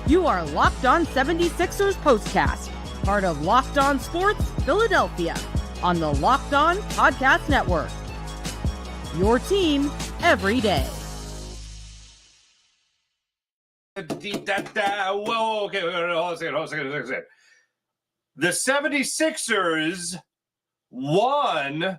You are Locked On 76ers Postcast, part of Locked On Sports Philadelphia, on the Locked On Podcast Network. Your team every day. Whoa, okay, hold on a second. The 76ers won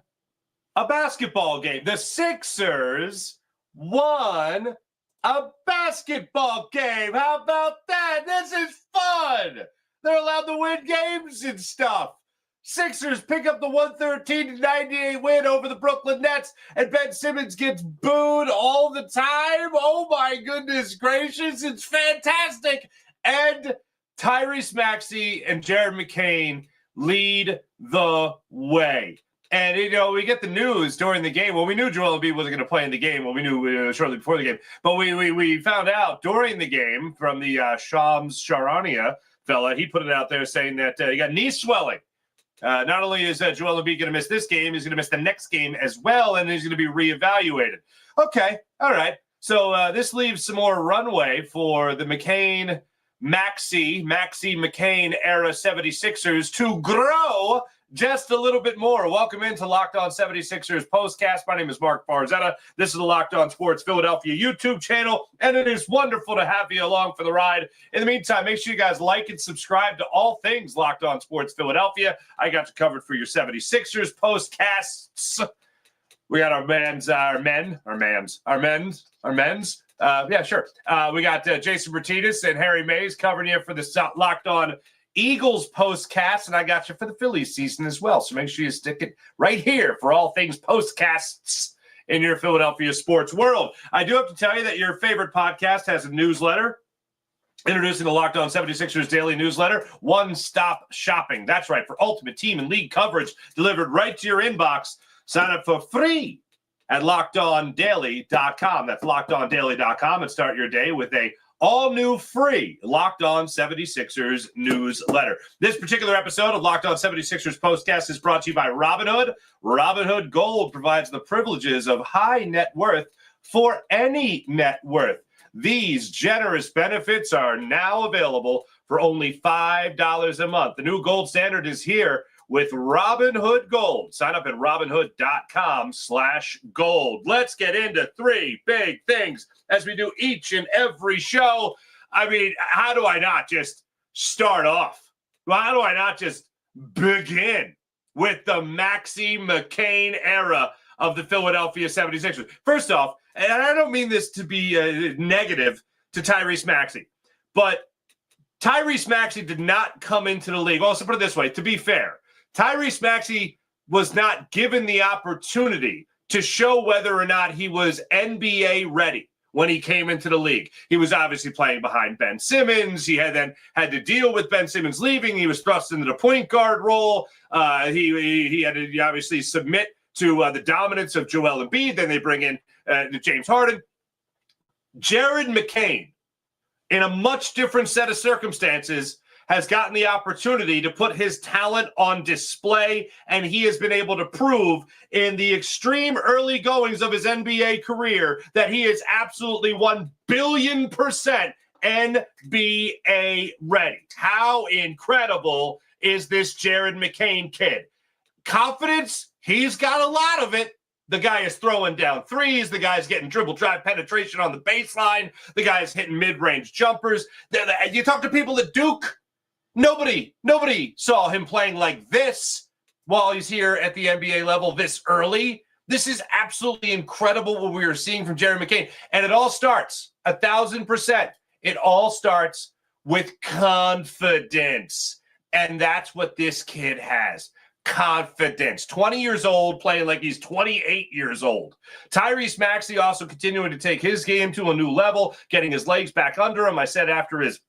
a basketball game. The Sixers won a basketball game. How about that? This is fun. They're allowed to win games and stuff. Sixers pick up the 113-98 win over the Brooklyn Nets, and Ben Simmons gets booed all the time. Oh, my goodness gracious. It's fantastic. And Tyrese Maxey and Jared McCain lead the way. And, you know, we get the news during the game. Well, we knew Joel Embiid wasn't going to play in the game. Well, we knew shortly before the game. But we found out during the game from the Shams Charania fella. He put it out there saying that he got knee swelling. Not only is Joel Embiid going to miss this game, he's going to miss the next game as well, and he's going to be reevaluated. Okay, all right. So this leaves some more runway for the McCain, Maxey-McCain era 76ers to grow just a little bit more. Welcome into Locked On 76ers Postcast. My name is Mark Farzetta. This is the Locked On Sports Philadelphia YouTube channel, and it is wonderful to have you along for the ride. In the meantime, make sure you guys like and subscribe to all things Locked On Sports Philadelphia. I got you covered for your 76ers Postcasts. We got our men's. Yeah, sure. We got Jason Bertidis and Harry Mays covering you for the Locked On Eagles Postcast, and I got you for the Phillies season as well. So make sure you stick it right here for all things Postcasts in your Philadelphia sports world. I do have to tell you that your favorite podcast has a newsletter. Introducing the Locked On 76ers daily newsletter, One-Stop Shopping. That's right, for ultimate team and league coverage delivered right to your inbox. Sign up for free at LockedOnDaily.com. That's LockedOnDaily.com, and start your day with a all-new free Locked On 76ers newsletter. This particular episode of Locked On 76ers Postcast is brought to you by Robinhood. Robinhood Gold provides the privileges of high net worth for any net worth. These generous benefits are now available for only $5 a month. The new gold standard is here with Robinhood Gold. Sign up at Robinhood.com/gold. Let's get into three big things as we do each and every show. I mean, how do I not just start off? How do I not just begin with the Maxey-McCain era of the Philadelphia 76ers? First off, and I don't mean this to be negative to Tyrese Maxey, but Tyrese Maxey did not come into the league. Also, put it this way, to be fair, Tyrese Maxey was not given the opportunity to show whether or not he was NBA ready when he came into the league. He was obviously playing behind Ben Simmons. He had to deal with Ben Simmons leaving. He was thrust into the point guard role. He had to obviously submit to the dominance of Joel Embiid. Then they bring in James Harden. Jared McCain, in a much different set of circumstances, has gotten the opportunity to put his talent on display, and he has been able to prove in the extreme early goings of his NBA career that he is absolutely 1 billion% NBA ready. How incredible is this Jared McCain kid? Confidence, he's got a lot of it. The guy is throwing down threes. The guy's getting dribble drive penetration on the baseline. The guy's hitting mid-range jumpers. You talk to people at Duke, nobody saw him playing like this while he's here at the NBA level this early. This is absolutely incredible what we are seeing from Jared McCain. And it all starts 1,000%. It all starts with confidence. And that's what this kid has. Confidence. 20 years old, playing like he's 28 years old. Tyrese Maxey also continuing to take his game to a new level, getting his legs back under him. I said after his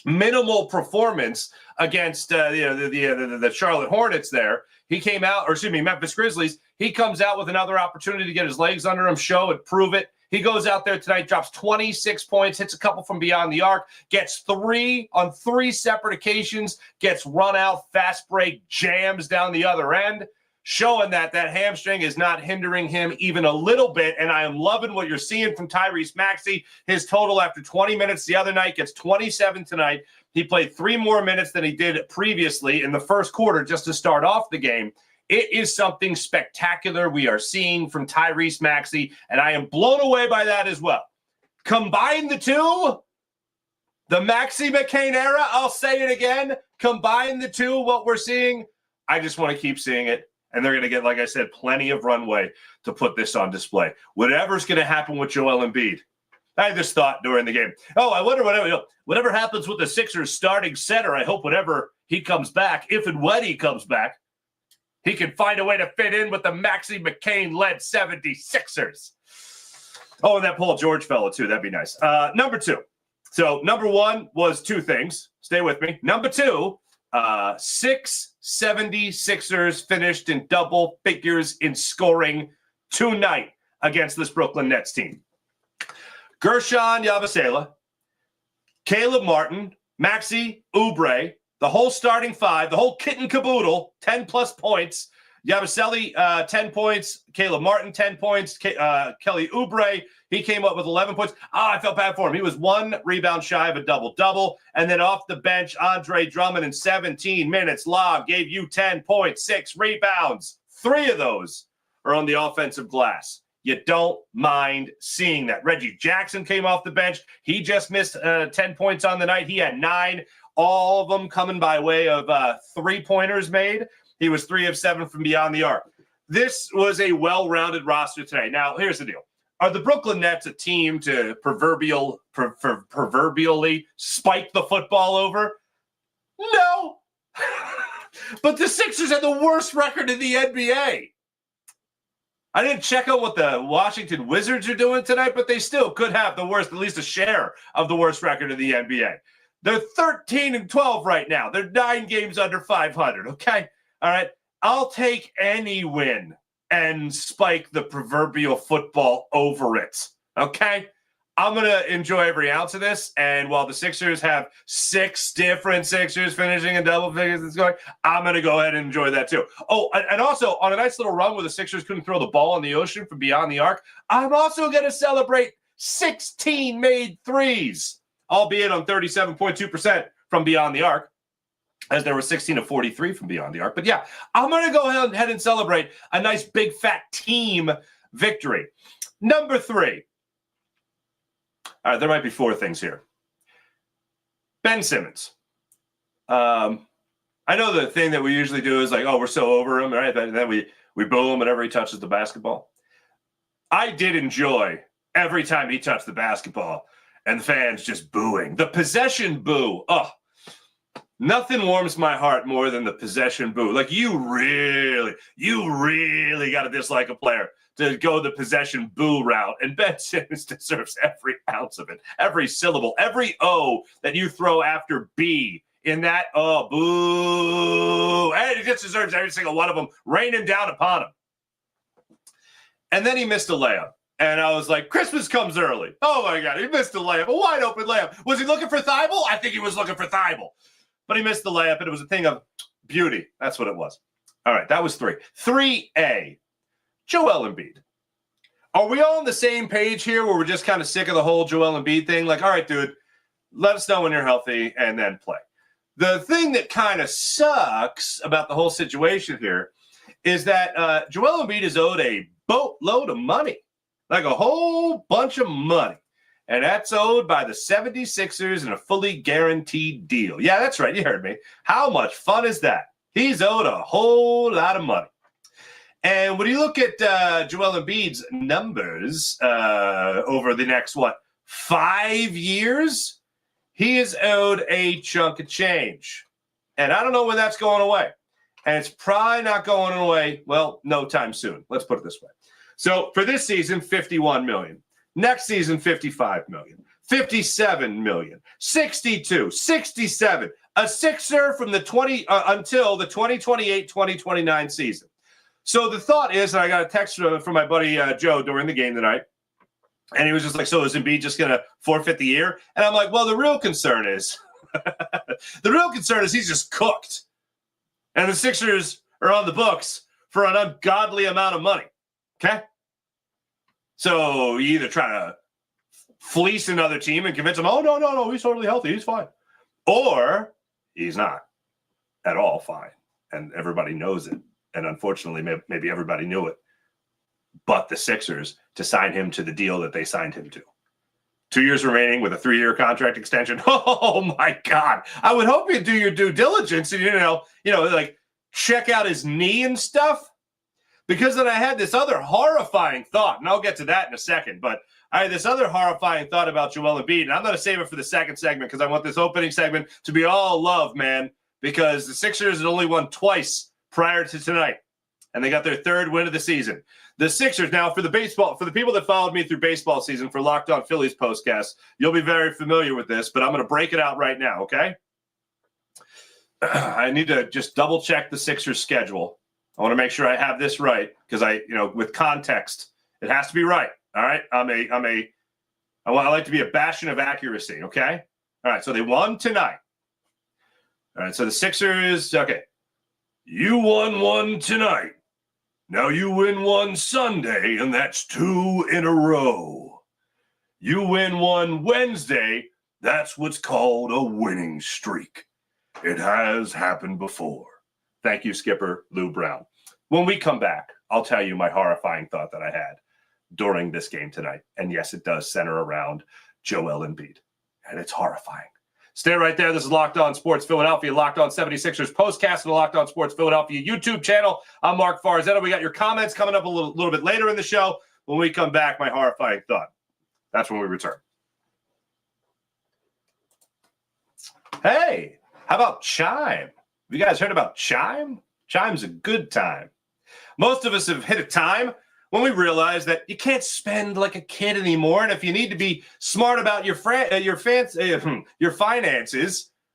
minimal performance against the Charlotte Hornets there, he came out, Memphis Grizzlies, he comes out with another opportunity to get his legs under him, show it, prove it. He goes out there tonight, drops 26 points, hits a couple from beyond the arc, gets 3 on 3 separate occasions, gets run out, fast break, jams down the other end, showing that hamstring is not hindering him even a little bit. And I am loving what you're seeing from Tyrese Maxey. His total after 20 minutes the other night gets 27 tonight. He played 3 more minutes than he did previously in the first quarter just to start off the game. It is something spectacular we are seeing from Tyrese Maxey, and I am blown away by that as well. Combine the two, the Maxey-McCain era, I'll say it again, combine the two, what we're seeing, I just want to keep seeing it. And they're going to get, like I said, plenty of runway to put this on display. Whatever's going to happen with Joel Embiid. I had this thought during the game. Oh, I wonder whatever happens with the Sixers starting center, I hope whenever he comes back, if and when he comes back, he can find a way to fit in with the Maxey-McCain-led 76ers. Oh, and that Paul George fellow, too. That'd be nice. Number 2. So number 1 was 2 things. Stay with me. Number 2, 6 76ers finished in double figures in scoring tonight against this Brooklyn Nets team. Gershon Yabusele, Caleb Martin, Maxey, Oubre, the whole starting 5, the whole kit and caboodle, 10-plus points. Yabusele, 10 points. Caleb Martin, 10 points. Kelly Oubre, he came up with 11 points. I felt bad for him. He was 1 rebound shy of a double-double. And then off the bench, Andre Drummond in 17 minutes logged, gave you 10 points, 6 rebounds. 3 of those are on the offensive glass. You don't mind seeing that. Reggie Jackson came off the bench. He just missed 10 points on the night. He had 9, all of them coming by way of 3-pointers made. He was 3 of 7 from beyond the arc. This was a well-rounded roster today. Now, here's the deal. Are the Brooklyn Nets a team to proverbially spike the football over? No. But the Sixers had the worst record in the NBA. I didn't check out what the Washington Wizards are doing tonight, but they still could have the worst, at least a share of the worst record in the NBA. They're 13-12 right now. They're 9 games under 500, okay? All right, I'll take any win and spike the proverbial football over it, okay? I'm going to enjoy every ounce of this, and while the Sixers have 6 different Sixers finishing in double figures, I'm going to go ahead and enjoy that too. Oh, and also, on a nice little run where the Sixers couldn't throw the ball in the ocean from beyond the arc, I'm also going to celebrate 16 made threes, albeit on 37.2% from beyond the arc, as there were 16 of 43 from beyond the arc. But yeah, I'm going to go ahead and celebrate a nice big fat team victory. Number 3. All right, there might be 4 things here. Ben Simmons. I know the thing that we usually do is like, oh, we're so over him, right? And then we boo him whenever he touches the basketball. I did enjoy every time he touched the basketball and the fans just booing. The possession boo. Oh, nothing warms my heart more than the possession boo. Like, you really got to dislike a player to go the possession boo route. And Ben Simmons deserves every ounce of it, every syllable, every O that you throw after B in that, oh, boo. And he just deserves every single one of them raining down upon him. And then he missed a layup. And I was like, Christmas comes early. Oh, my God, he missed a layup, a wide open layup. Was he looking for Thibault? I think he was looking for Thibault. But he missed the layup, and it was a thing of beauty. That's what it was. All right, that was 3. 3A. Joel Embiid. Are we all on the same page here where we're just kind of sick of the whole Joel Embiid thing? Like, all right, dude, let us know when you're healthy and then play. The thing that kind of sucks about the whole situation here is that Joel Embiid is owed a boatload of money, like a whole bunch of money. And that's owed by the 76ers in a fully guaranteed deal. Yeah, that's right. You heard me. How much fun is that? He's owed a whole lot of money. And when you look at Joel Embiid's numbers over the next, 5 years, he is owed a chunk of change. And I don't know when that's going away. And it's probably not going away, well, no time soon. Let's put it this way. So for this season, $51 million. Next season, $55 million. $57 million. $62, $67. A Sixer from the until the 2028-2029 season. So the thought is, and I got a text from my buddy Joe during the game tonight, and he was just like, so is Embiid just going to forfeit the year? And I'm like, well, the real concern is he's just cooked. And the Sixers are on the books for an ungodly amount of money. Okay? So you either try to fleece another team and convince them, oh, no, he's totally healthy, he's fine. Or he's not at all fine. And everybody knows it. And unfortunately, maybe everybody knew it. But the Sixers to sign him to the deal that they signed him to. 2 years remaining with a 3-year contract extension. Oh, my God. I would hope you do your due diligence and, like check out his knee and stuff. Because then I had this other horrifying thought, and I'll get to that in a second. But I had this other horrifying thought about Joel Embiid, and I'm going to save it for the second segment because I want this opening segment to be all love, man, because the Sixers had only won twice prior to tonight, and they got their third win of the season. The Sixers, now for the people that followed me through baseball season for Locked On Phillies postcast, you'll be very familiar with this, but I'm going to break it out right now, okay? I need to just double check the Sixers schedule. I want to make sure I have this right because with context, it has to be right. All right. I like to be a bastion of accuracy. Okay. All right. So they won tonight. All right. So the Sixers. Okay. You won one tonight. Now you win one Sunday, and that's 2 in a row. You win one Wednesday. That's what's called a winning streak. It has happened before. Thank you, Skipper Lou Brown. When we come back, I'll tell you my horrifying thought that I had during this game tonight. And yes, it does center around Joel Embiid. And it's horrifying. Stay right there. This is Locked On Sports Philadelphia, Locked On 76ers postcast and the Locked On Sports Philadelphia YouTube channel. I'm Mark Farzetta. We got your comments coming up a little bit later in the show. When we come back, my horrifying thought. That's when we return. Hey, how about Chime? Have you guys heard about Chime? Chime's a good time. Most of us have hit a time when we realize that you can't spend like a kid anymore. And if you need to be smart about your finances,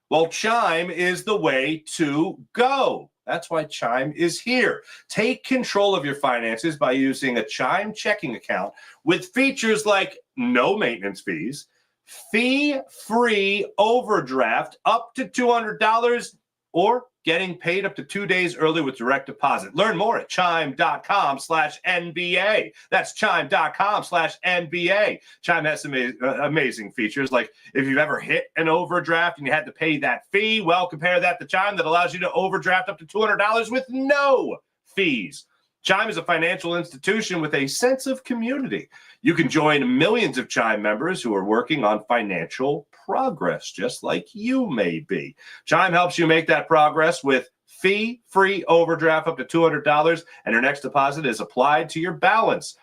well, Chime is the way to go. That's why Chime is here. Take control of your finances by using a Chime checking account with features like no maintenance fees, fee-free overdraft up to $200, or getting paid up to 2 days early with direct deposit. Learn more at chime.com/NBA. That's chime.com/NBA. Chime has some amazing features. Like if you've ever hit an overdraft and you had to pay that fee, well, compare that to Chime that allows you to overdraft up to $200 with no fees. Chime is a financial institution with a sense of community. You can join millions of Chime members who are working on financial progress, just like you may be. Chime helps you make that progress with fee-free overdraft up to $200, and your next deposit is applied to your balance.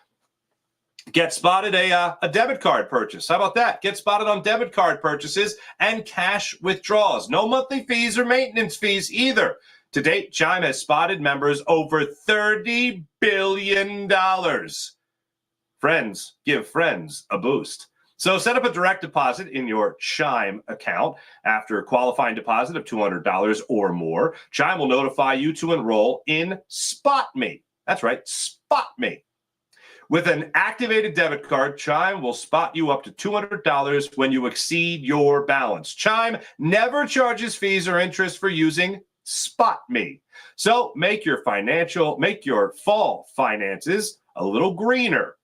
Get spotted a debit card purchase. How about that? Get spotted on debit card purchases and cash withdrawals. No monthly fees or maintenance fees either. To date, Chime has spotted members over $30 billion. Friends give friends a boost. So set up a direct deposit in your Chime account. After a qualifying deposit of $200 or more, Chime will notify you to enroll in Spot Me. That's right, Spot Me. With an activated debit card, Chime will spot you up to $200 when you exceed your balance. Chime never charges fees or interest for using Spot Me. So make your fall finances a little greener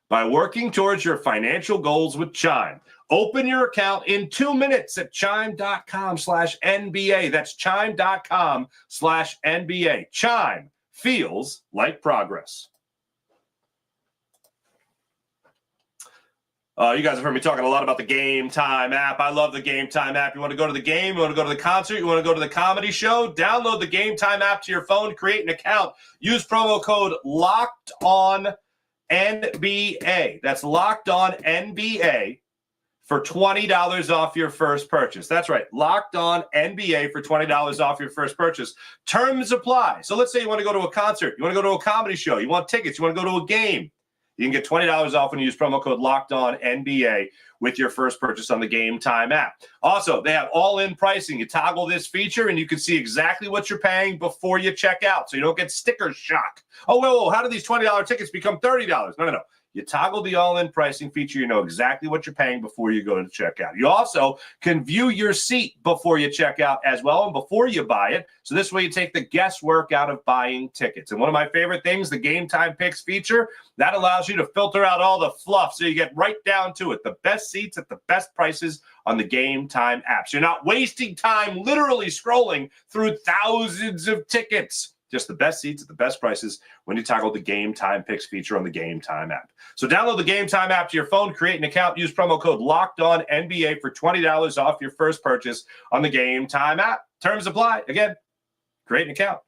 by working towards your financial goals with Chime. Open your account in 2 minutes at chime.com/NBA. That's chime.com/NBA. Chime feels like progress. You guys have heard me talking a lot about the Game Time app. I love the Game Time app. You want to go to the game, you want to go to the concert, you want to go to the comedy show, download the Game Time app to your phone, create an account, use promo code LOCKEDONNBA. That's LOCKEDONNBA for $20 off your first purchase. That's right, LOCKEDONNBA for $20 off your first purchase. Terms apply. So let's say you want to go to a concert, you want to go to a comedy show, you want tickets, you want to go to a game. You can get $20 off when you use promo code LOCKEDONNBA with your first purchase on the Game Time app. Also, they have all-in pricing. You toggle this feature, and you can see exactly what you're paying before you check out, so you don't get sticker shock. Oh, whoa, how do these $20 tickets become $30? No. You toggle the all-in pricing feature. You know exactly what you're paying before you go to checkout. You also can view your seat before you check out as well and before you buy it. So this way you take the guesswork out of buying tickets. And one of my favorite things, the Game Time Picks feature, that allows you to filter out all the fluff so you get right down to it. The best seats at the best prices on the Game Time app. So you're not wasting time literally scrolling through thousands of tickets. Just the best seats at the best prices when you toggle the Game Time Picks feature on the Game Time app. So download the Game Time app to your phone, create an account, use promo code LOCKEDONNBA for $20 off your first purchase on the Game Time app. Terms apply. Again, create an account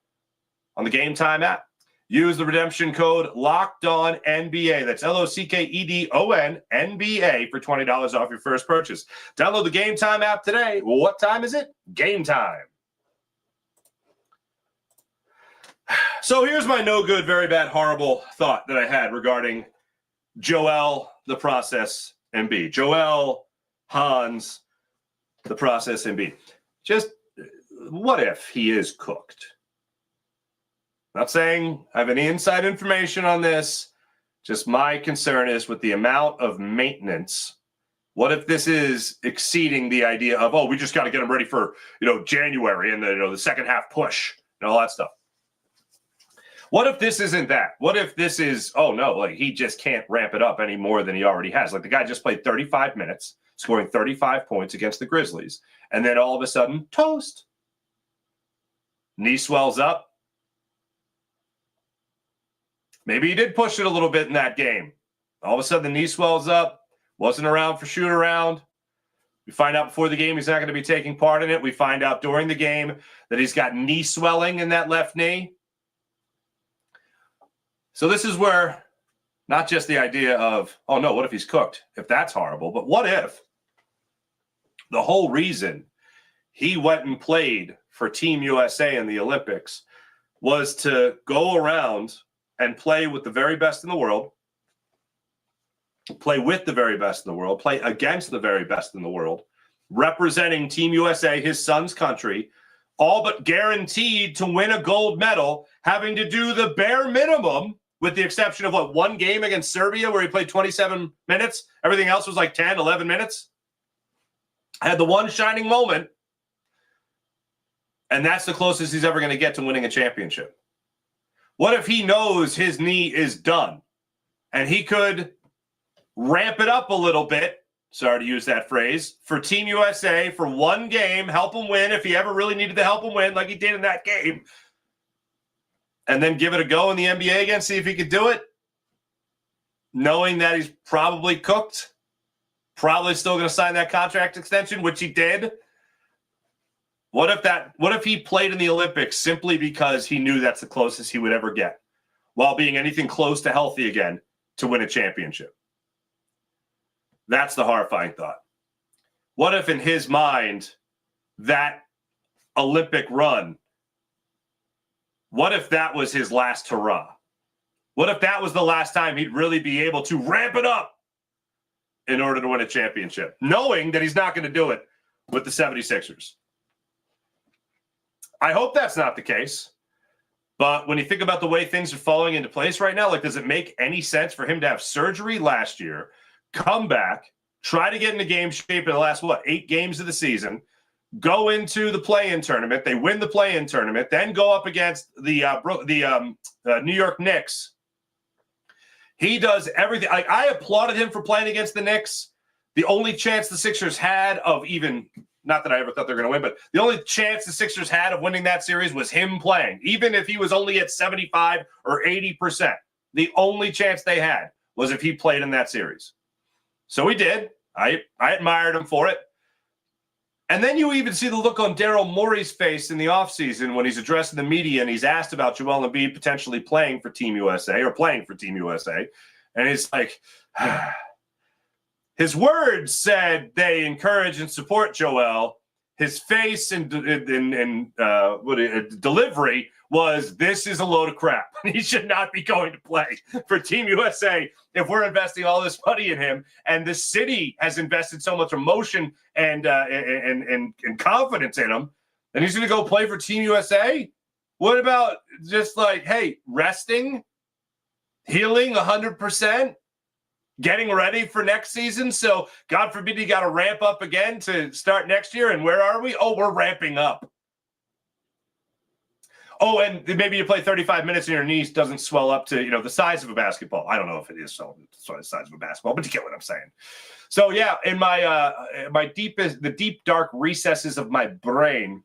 on the Game Time app. Use the redemption code LOCKEDONNBA. That's LOCKEDON NBA for $20 off your first purchase. Download the Game Time app today. Well, what time is it? Game time. So here's my no good, very bad, horrible thought that I had regarding Joel, the process, Embiid. Joel, Hans, the process, Embiid. Just what if he is cooked? Not saying I have any inside information on this. Just my concern is with the amount of maintenance. What if this is exceeding the idea of, oh, we just got to get him ready for, January and the second half push and all that stuff. What if this isn't that? What if this is, oh, no, he just can't ramp it up any more than he already has? Like the guy just played 35 minutes, scoring 35 points against the Grizzlies. And then all of a sudden, toast. Knee swells up. Maybe he did push it a little bit in that game. All of a sudden, the knee swells up. Wasn't around for shoot around. We find out before the game he's not going to be taking part in it. We find out during the game that he's got knee swelling in that left knee. So this is where not just the idea of, oh, no, what if he's cooked? If that's horrible. But what if the whole reason he went and played for Team USA in the Olympics was to go around and play with the very best in the world, play with the very best in the world, play against the very best in the world, representing Team USA, his son's country, all but guaranteed to win a gold medal, having to do the bare minimum, with the exception of, one game against Serbia where he played 27 minutes. Everything else was like 10, 11 minutes. Had the one shining moment, and that's the closest he's ever going to get to winning a championship. What if he knows his knee is done and he could ramp it up a little bit, sorry to use that phrase, for Team USA for one game, help him win if he ever really needed to help him win like he did in that game, and then give it a go in the NBA again, see if he could do it, knowing that he's probably cooked, probably still going to sign that contract extension, which he did. What if he played in the Olympics simply because he knew that's the closest he would ever get, while being anything close to healthy again to win a championship? That's the horrifying thought. What if in his mind, that Olympic run, what if that was his last hurrah? What if that was the last time he'd really be able to ramp it up in order to win a championship, knowing that he's not going to do it with the 76ers? I hope that's not the case. But when you think about the way things are falling into place right now, does it make any sense for him to have surgery last year, come back, try to get into game shape in the last, 8 games of the season, go into the play-in tournament, they win the play-in tournament, then go up against the New York Knicks. He does everything. I applauded him for playing against the Knicks. The only chance the Sixers had of even, not that I ever thought they were going to win, but the only chance the Sixers had of winning that series was him playing, even if he was only at 75 or 80%. The only chance they had was if he played in that series. So he did. I admired him for it. And then you even see the look on Daryl Morey's face in the offseason when he's addressing the media and he's asked about Joel Embiid potentially playing for Team USA or playing for Team USA. And it's like, his words said they encourage and support Joel. His face and delivery was, this is a load of crap. He should not be going to play for Team USA if we're investing all this money in him. And the city has invested so much emotion and confidence in him. And he's going to go play for Team USA? What about just resting, healing 100%, getting ready for next season. So God forbid you got to ramp up again to start next year. And where are we? Oh, we're ramping up. Oh, and maybe you play 35 minutes and your knees doesn't swell up to, the size of a basketball. I don't know if it is the size of a basketball, but you get what I'm saying. So yeah, in my deep dark recesses of my brain,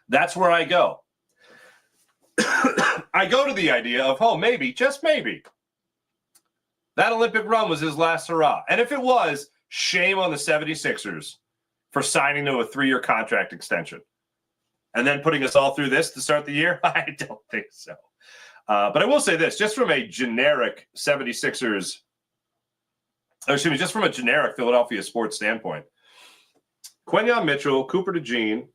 that's where I go. I go to the idea of, maybe, just maybe, that Olympic run was his last hurrah. And if it was, shame on the 76ers for signing to a 3-year contract extension. And then putting us all through this to start the year? I don't think so. But I will say this, just from a generic 76ers, just from a generic Philadelphia sports standpoint, Quinyon Mitchell, Cooper DeJean,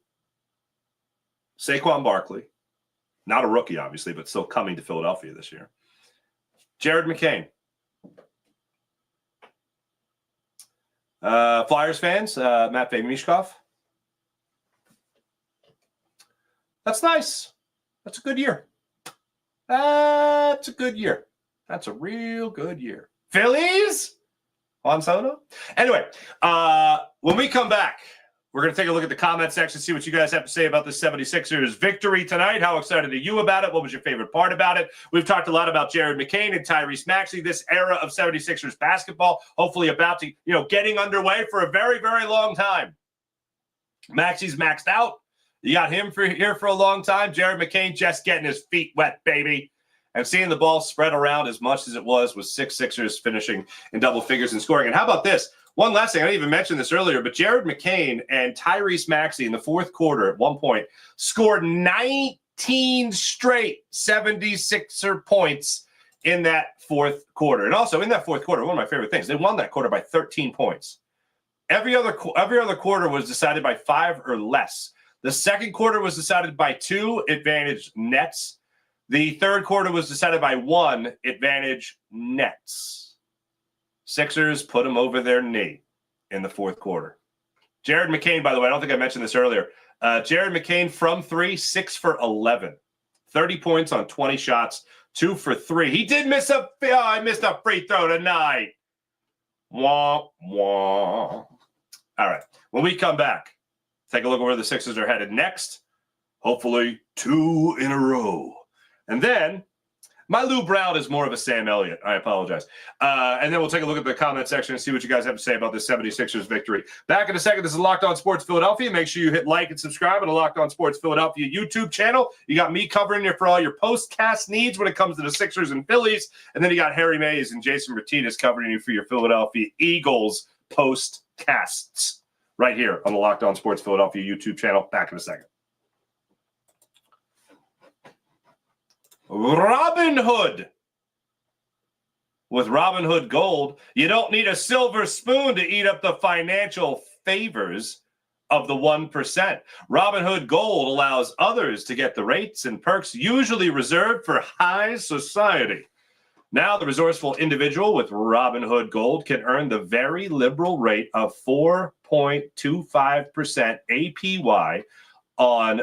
Saquon Barkley, not a rookie, obviously, but still coming to Philadelphia this year. Jared McCain. Flyers fans, Matvei Mishkov. That's nice. That's a good year. That's a good year. That's a real good year. Phillies? Juan Soto? Anyway, when we come back, we're going to take a look at the comment section, see what you guys have to say about the 76ers victory tonight. How excited are you about it? What was your favorite part about it? We've talked a lot about Jared McCain and Tyrese Maxey, this era of 76ers basketball, hopefully about to, getting underway for a very, very long time. Maxey's maxed out. You got him here for a long time. Jared McCain just getting his feet wet, baby. And seeing the ball spread around as much as it was with 6 Sixers finishing in double figures and scoring. And how about this? One last thing, I didn't even mention this earlier, but Jared McCain and Tyrese Maxey in the fourth quarter at one point scored 19 straight 76er points in that fourth quarter. And also in that fourth quarter, one of my favorite things, they won that quarter by 13 points. Every other quarter was decided by 5 or less. The second quarter was decided by 2, advantage Nets. The third quarter was decided by 1, advantage Nets. Sixers put them over their knee in the fourth quarter. Jared McCain, by the way, I don't think I mentioned this earlier. Jared McCain from 3, 6 for 11. 30 points on 20 shots, 2 for 3. He did miss I missed a free throw tonight. Wah, wah. All right. When we come back, take a look at where the Sixers are headed next. Hopefully 2 in a row. And then my Lou Brown is more of a Sam Elliott. I apologize. And then we'll take a look at the comment section and see what you guys have to say about this 76ers victory. Back in a second. This is Locked On Sports Philadelphia. Make sure you hit like and subscribe on the Locked On Sports Philadelphia YouTube channel. You got me covering you for all your postcast needs when it comes to the Sixers and Phillies. And then you got Harry Mays and Jason Martinez covering you for your Philadelphia Eagles postcasts right here on the Locked On Sports Philadelphia YouTube channel. Back in a second. Robinhood. With Robinhood Gold, you don't need a silver spoon to eat up the financial favors of the 1%. Robinhood Gold allows others to get the rates and perks usually reserved for high society. Now the resourceful individual with Robinhood Gold can earn the very liberal rate of 4.25% APY on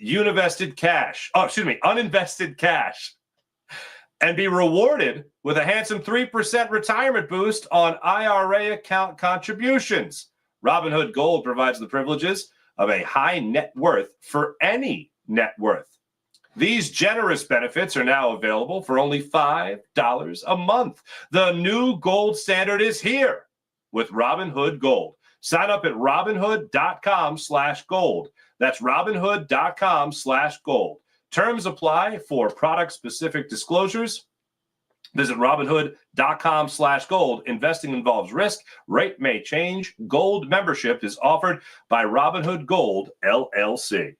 uninvested cash, and be rewarded with a handsome 3% retirement boost on IRA account contributions. Robinhood Gold provides the privileges of a high net worth for any net worth. These generous benefits are now available for only $5 a month. The new gold standard is here with Robinhood Gold. Sign up at Robinhood.com/gold. That's Robinhood.com/gold. Terms apply for product-specific disclosures. Visit Robinhood.com/gold. Investing involves risk. Rate may change. Gold membership is offered by Robinhood Gold, LLC.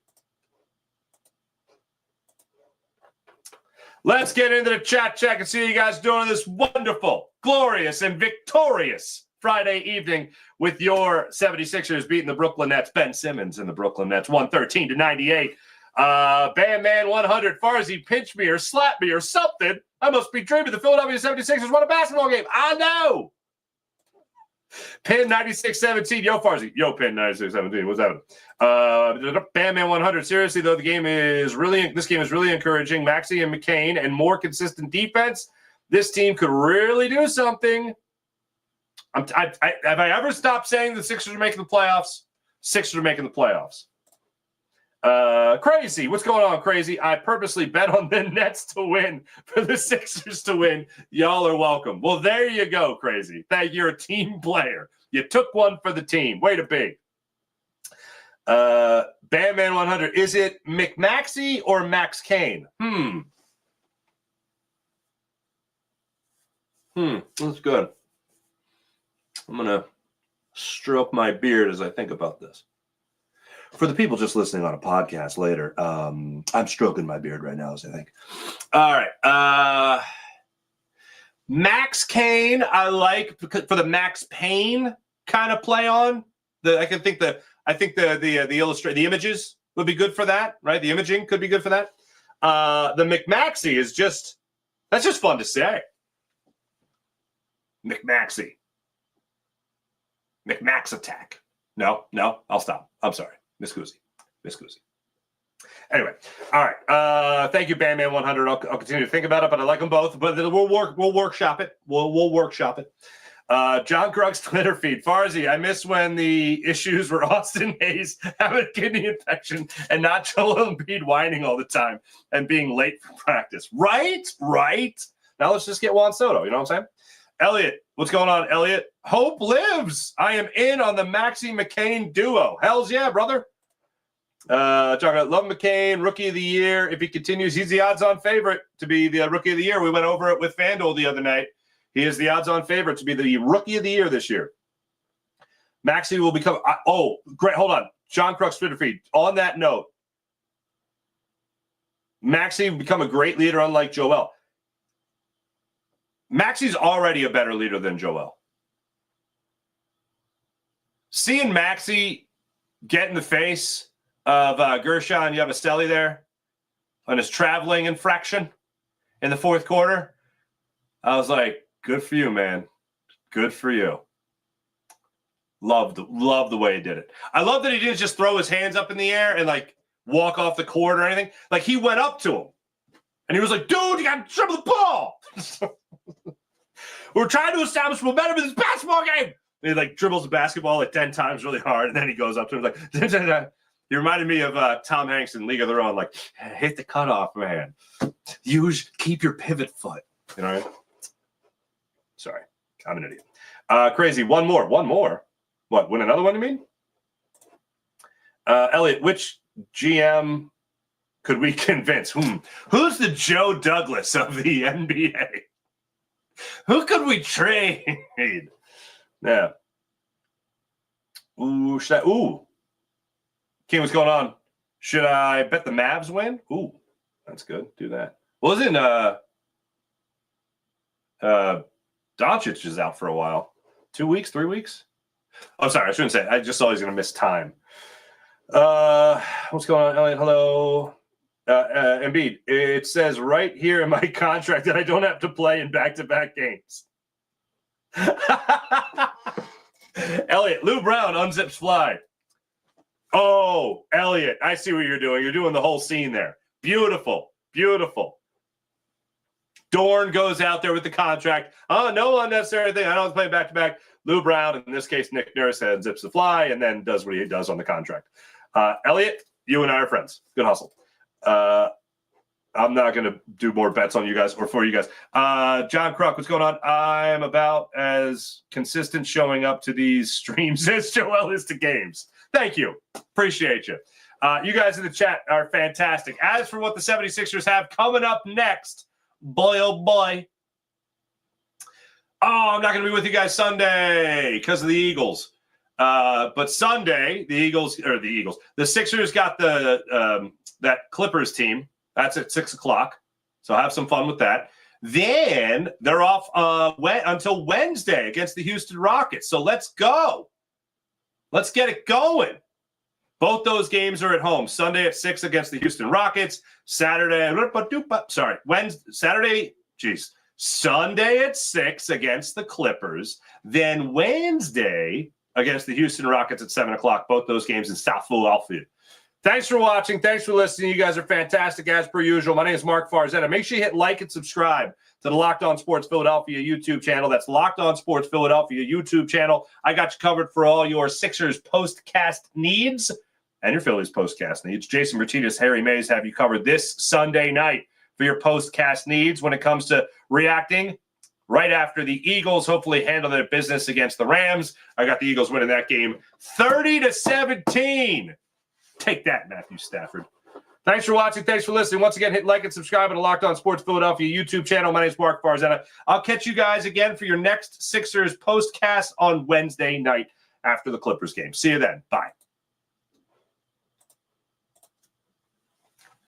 Let's get into the chat check and see how you guys doing on this wonderful, glorious, and victorious Friday evening with your 76ers beating the Brooklyn Nets. Ben Simmons and the Brooklyn Nets, 113-98. Bam Man 100. Farzy, pinch me or slap me or something. I must be dreaming the Philadelphia 76ers won a basketball game. I know. Pin 96-17. Yo, Farzy. Yo, Pin 96-17. What's happening? Bam Man 100. Seriously, though, this game is really encouraging. Maxey and McCain and more consistent defense. This team could really do something. Have I ever stopped saying the Sixers are making the playoffs? Sixers are making the playoffs. Crazy. What's going on, Crazy? I purposely bet on the Nets to win for the Sixers to win. Y'all are welcome. Well, there you go, Crazy. You're a team player. You took one for the team. Way to be. Bandman 100. Is it Maxey or McCain? That's good. I'm going to stroke my beard as I think about this. For the people just listening on a podcast later, I'm stroking my beard right now as I think. All right. McCain, I like for the Max Payne kind of play on. I think the images would be good for that, right? The imaging could be good for that. The Maxey is that's just fun to say. Maxey. Max attack. No, I'll stop. I'm sorry. Miss Cousy. Anyway, all right. Thank you, Bandman 100. I'll continue to think about it, but I like them both. But we'll workshop it. We'll workshop it. John Krug's Twitter feed. Farzy, I miss when the issues were Austin Hayes having a kidney infection and not Joel Embiid whining all the time and being late for practice. Right. Now let's just get Juan Soto. You know what I'm saying? Elliot, what's going on, Elliot? Hope lives. I am in on the Maxey-McCain duo. Hells yeah, brother. John, love McCain, Rookie of the Year. If he continues, he's the odds-on favorite to be the Rookie of the Year. We went over it with FanDuel the other night. He is the odds-on favorite to be the Rookie of the Year this year. Maxey will become great. Hold on. John Krug's Twitter feed. On that note, Maxey will become a great leader, unlike Joel. Maxey's already a better leader than Joel. Seeing Maxey get in the face of Gershon Yabusele there on his traveling infraction in the fourth quarter, I was like, good for you, man. Good for you. Love the way he did it. I love that he didn't just throw his hands up in the air and like walk off the court or anything. Like he went up to him and he was like, dude, you got to dribble the ball. We're trying to establish momentum in this basketball game. And he like dribbles the basketball like 10 times really hard, and then he goes up to him like, he reminded me of Tom Hanks in League of Their Own, like, hit the cutoff, man. Keep your pivot foot. You know what I mean? Sorry, I'm an idiot. Crazy. One more. What, win another one, you mean? Elliot, which GM could we convince? Who's the Joe Douglas of the NBA? Who could we trade? Yeah. King, what's going on? Should I bet the Mavs win? Ooh, that's good. Do that. Wasn't Doncic is out for a while. 2 weeks, 3 weeks? Oh, sorry, I shouldn't say. I just saw he's going to miss time. What's going on, Elliot? Hello. Embiid, it says right here in my contract that I don't have to play in back-to-back games. Elliot, Lou Brown unzips fly. Oh, Elliot, I see what you're doing. You're doing the whole scene there. Beautiful. Dorn goes out there with the contract. Oh, no unnecessary thing. I don't have to play back-to-back. Lou Brown, in this case, Nick Nurse, zips the fly and then does what he does on the contract. Elliot, you and I are friends. Good hustle. I'm not going to do more bets on you guys or for you guys. John Kruk, what's going on? I'm about as consistent showing up to these streams as Joel is to games. Thank you. Appreciate you. You guys in the chat are fantastic. As for what the 76ers have coming up next, boy, oh boy. Oh, I'm not going to be with you guys Sunday because of the Eagles. But Sunday, the Sixers got that Clippers team. That's at 6:00. So have some fun with that. Then they're off until Wednesday against the Houston Rockets. So let's go. Let's get it going. Both those games are at home. Sunday at 6 against the Houston Rockets. Sunday at 6 against the Clippers. Then Wednesday against the Houston Rockets at 7:00. Both those games in South Philadelphia. Thanks for watching. Thanks for listening. You guys are fantastic as per usual. My name is Mark Farzetta. Make sure you hit like and subscribe. to the Locked On Sports Philadelphia YouTube channel. That's Locked On Sports Philadelphia YouTube channel. I got you covered for all your Sixers postcast needs and your Phillies postcast needs. Jason Martinez, Harry Mays have you covered this Sunday night for your postcast needs when it comes to reacting right after the Eagles hopefully handle their business against the Rams. I got the Eagles winning that game 30-17. Take that, Matthew Stafford. Thanks for watching. Thanks for listening. Once again, hit like and subscribe to the Locked On Sports Philadelphia YouTube channel. My name is Mark Farzetta. I'll catch you guys again for your next Sixers postcast on Wednesday night after the Clippers game. See you then. Bye.